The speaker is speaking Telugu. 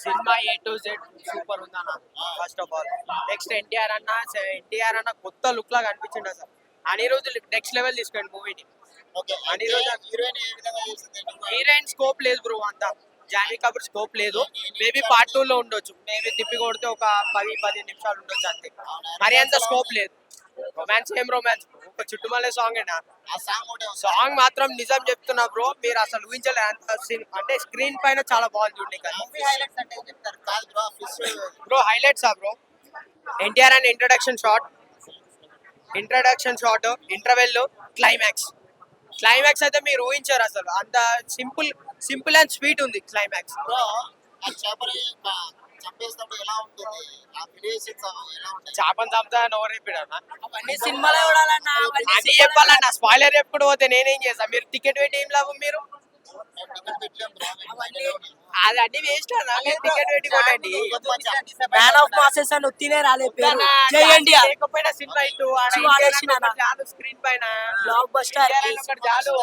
Cinema A to Z super ఉందన్న. First of all next NTR అన్న కొత్త లుక్ లాగా అనిపించింది అసలు. అనిరుద్ధ్ నెక్స్ట్ లెవెల్ తీసుకెళ్ళి మూవీని. అనిరుద్ధ్ హీరోయిన్ స్కోప్ లేదు బ్రో, అంతా జాన్వీ కపూర్ స్కోప్ లేదు. మేబీ పార్ట్ 2 లో ఉండొచ్చు, మేబీ తిప్పి కొడితే ఒక 10-15 నిమిషాలు ఉండొచ్చు అంతే. మరి అంత స్కోప్ లేదు. రొమాన్స్ ఏం రొమాన్స్, ఒక చుట్టుమల్లే సాంగ్ అయినా సాంగ్ మాత్రం నిజం చెప్తున్నా బ్రో, మీరు అసలు ఊహించలే అంత అంటే స్క్రీన్ పైన చాలా బాగుంది చూడండి. Bro highlights bro, NTR and introduction shot, interval, climax అయితే మీరు ఊహించారు అసలు. అంత సింపుల్ అండ్ స్వీట్ ఉంది క్లైమాక్స్. చేపని చంపుతా ఎవరు చెప్పాడన్నా? అవన్నీ సినిమాలో చూడాలన్నా అన్ని చెప్పాలన్నా, స్పాయిలర్ చెప్పుడు పోతే నేనేం చేస్తా? మీరు టికెట్ పెట్టి ఏం లాభం? మీరు అది అన్ని వేస్ట్ అన్నా, టికెట్ పెట్టి కొనండి. మ్యాన్ ఆఫ్ మాసెస్ అని ఒత్తినే రాలే పేరు. జై ఇండియా లేకపోయినా సినిమా ఇటు వాడేసిన చాలు, స్క్రీన్ పైన బ్లాక్ బస్టర్ చాలు.